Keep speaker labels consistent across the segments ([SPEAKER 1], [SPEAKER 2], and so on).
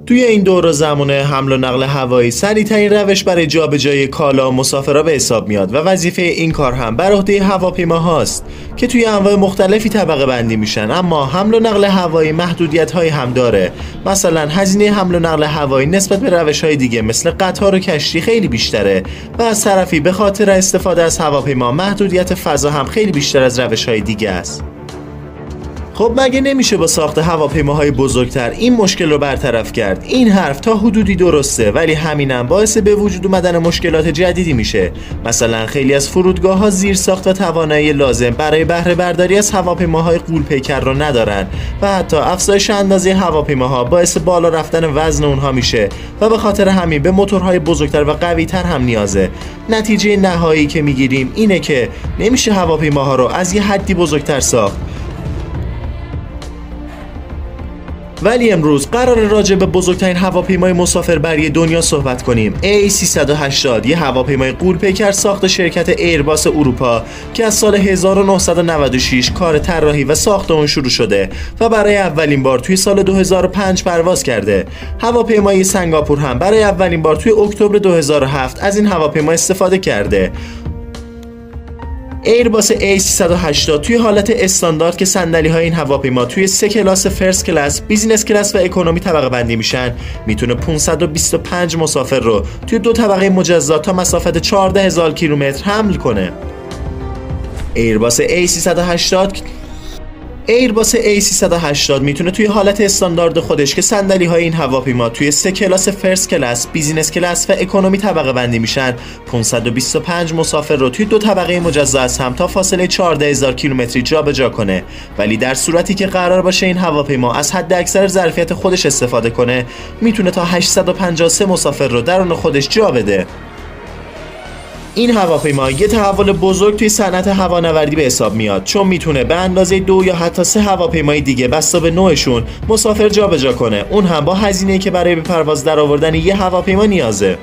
[SPEAKER 1] توی این دوره زمانه حمل و نقل هوایی سریع‌ترین روش برای جابجایی کالا و مسافرها به حساب میاد و وظیفه این کار هم بر عهده هواپیماهاست که توی انواع مختلفی طبقه بندی میشن. اما حمل و نقل هوایی محدودیت‌هایی هم داره. مثلا هزینه حمل و نقل هوایی نسبت به روش‌های دیگه مثل قطار و کشتی خیلی بیشتره و از طرفی به خاطر استفاده از هواپیما محدودیت فضا هم خیلی بیشتر از روش‌های دیگه است. خب مگه نمیشه با ساخت هواپیماهای بزرگتر این مشکل رو برطرف کرد؟ این حرف تا حدودی درسته، ولی همینم باعث به وجود اومدن مشکلات جدیدی میشه. مثلا خیلی از فرودگاه‌ها زیرساخت و توانایی لازم برای بهره برداری از هواپیماهای غول‌پیکر رو ندارن و حتی افزایش اندازه هواپیماها باعث بالا رفتن وزن اونها میشه و به خاطر همین به موتورهای بزرگتر و قوی‌تر هم نیازه. نتیجه نهایی که میگیریم اینه که نمیشه هواپیماها رو از یه حدی بزرگتر ساخت. ولی امروز قرار راجع به بزرگترین هواپیمای مسافربری دنیا صحبت کنیم. A380 یه هواپیمای غول‌پیکر ساخت شرکت ایرباس اروپا که از سال 1996 کار طراحی و ساخت اون شروع شده و برای اولین بار توی سال 2005 پرواز کرده. هواپیمای سنگاپور هم برای اولین بار توی اکتبر 2007 از این هواپیما استفاده کرده. ایرباس A380 توی حالت استاندارد که صندلی‌های این هواپیما توی 3 کلاس فرست کلاس، بیزینس کلاس و اکونومی طبقه بندی میشن، میتونه 525 مسافر رو توی 2 طبقه مجزا تا مسافت 14000 کیلومتر حمل کنه. ایرباس A380 میتونه توی حالت استاندارد خودش که صندلی‌های این هواپیما توی 3 کلاس فرست کلاس، بیزینس کلاس و اکونومی طبقه بندی میشن، 525 مسافر رو توی 2 طبقه مجزا از هم تا فاصله 14000 کیلومتری جابجا کنه. ولی در صورتی که قرار باشه این هواپیما از حد اکثر ظرفیت خودش استفاده کنه، میتونه تا 853 مسافر رو درون خودش جا بده. این هواپیما یه تحول بزرگ توی صنعت هوانوردی به حساب میاد، چون میتونه به اندازه 2 یا حتی 3 هواپیمای دیگه بسته به نوعشون مسافر جابجا کنه، اون هم با هزینه‌ای که برای به پرواز درآوردن یه هواپیما نیازه.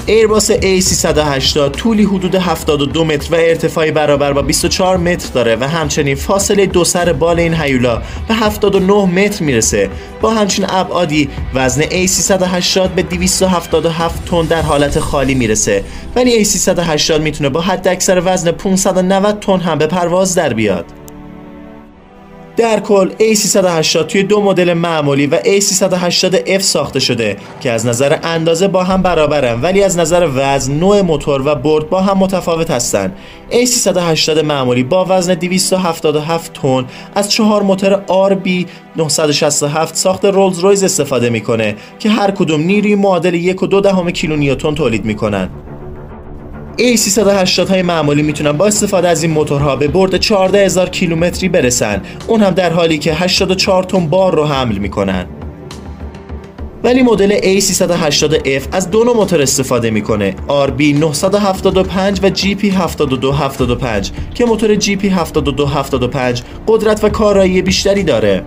[SPEAKER 1] ایرباس A380 طولی حدود 72 متر و ارتفاعی برابر با 24 متر داره و همچنین فاصله دو سر بال این هیولا به 79 متر میرسه. با همچین ابعادی وزن A380 به 277 تن در حالت خالی میرسه، ولی A380 میتونه با حد اکثر وزن 590 تن هم به پرواز در بیاد. در کل A380 توی 2 مدل معمولی و A380F ساخته شده که از نظر اندازه با هم برابرن، ولی از نظر وزن، نوع موتور و برد با هم متفاوت هستن. A380 معمولی با وزن 277 تن از 4 موتور RB 967 ساخت رولز رویس استفاده میکنه که هر کدوم نیروی معادل 1.2 کیلونیوتن تولید میکنن. A380 های معمولی میتونن با استفاده از این موتورها به برد 14000 کیلومتری برسن، اون هم در حالی که 84 تن بار رو حمل میکنن. ولی مدل A380F از 2 نوع موتور استفاده میکنه، RB 975 و GP 7275 که موتور GP 7275 قدرت و کارایی بیشتری داره.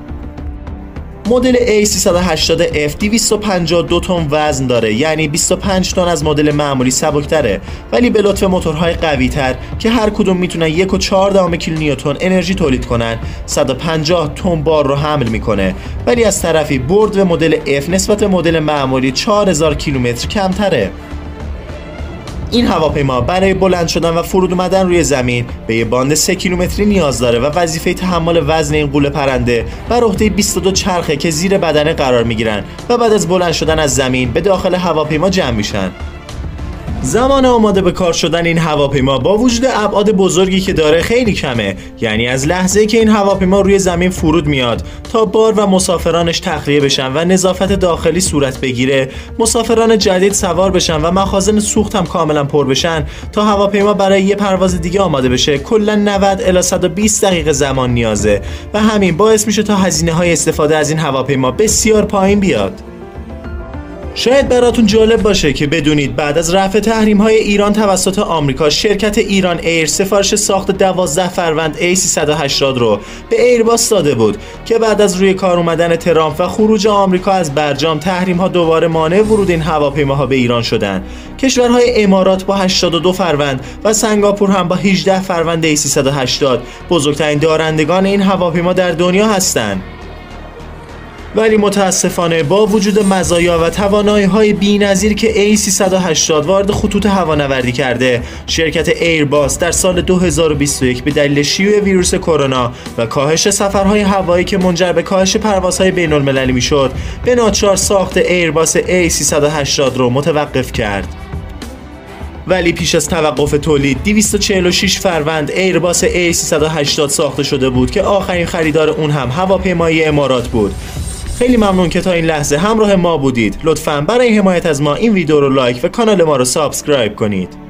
[SPEAKER 1] مدل A380F 252 تن وزن داره، یعنی 25 تن از مدل معمولی سبکتره، ولی به لطف موتورهای قوی تر که هر کدوم میتونن 1.4 کیلونیوتن انرژی تولید کنن، 150 تن بار رو حمل میکنه. ولی از طرفی برد و مدل F نسبت به مدل معمولی 4000 کیلومتر کمتره. این هواپیما برای بلند شدن و فرود اومدن روی زمین به یه باند 3 کیلومتری نیاز داره و وظیفه تحمل وزن این غول پرنده بر عهده 22 چرخه که زیر بدنه قرار میگیرن و بعد از بلند شدن از زمین به داخل هواپیما جمع میشن. زمان آماده به کار شدن این هواپیما با وجود ابعاد بزرگی که داره خیلی کمه، یعنی از لحظه‌ای که این هواپیما روی زمین فرود میاد تا بار و مسافرانش تخلیه بشن و نظافت داخلی صورت بگیره، مسافران جدید سوار بشن و مخازن سوخت هم کاملا پر بشن تا هواپیما برای یه پرواز دیگه آماده بشه، کلا 90 الی 120 دقیقه زمان نیازه و همین باعث میشه تا هزینه‌های استفاده از این هواپیما بسیار پایین بیاد. شاید براتون جالب باشه که بدونید بعد از رفع تحریم‌های ایران توسط آمریکا، شرکت ایران ایر سفارش ساخت 12 فروند A380 رو به ایرباس داده بود که بعد از روی کار اومدن ترامپ و خروج آمریکا از برجام، تحریم‌ها دوباره مانع ورود این هواپیماها به ایران شدن. کشورهای امارات با 82 فروند و سنگاپور هم با 18 فروند A380 بزرگترین دارندگان این هواپیما در دنیا هستند. ولی متاسفانه با وجود مزایا و توانایی‌های بی‌نظیر که A380 وارد خطوط هوانوردی کرده، شرکت ایرباس در سال 2021 به دلیل شیوع ویروس کرونا و کاهش سفرهای هوایی که منجر به کاهش پروازهای بین‌المللی میشد، به ناچار ساخت ایرباس A380 رو متوقف کرد. ولی پیش از توقف تولید 246 فروند ایرباس A380 ساخته شده بود که آخرین خریدار اون هم هواپیمایی امارات بود. خیلی ممنون که تا این لحظه همراه ما بودید. لطفاً برای حمایت از ما این ویدیو رو لایک و کانال ما رو سابسکرایب کنید.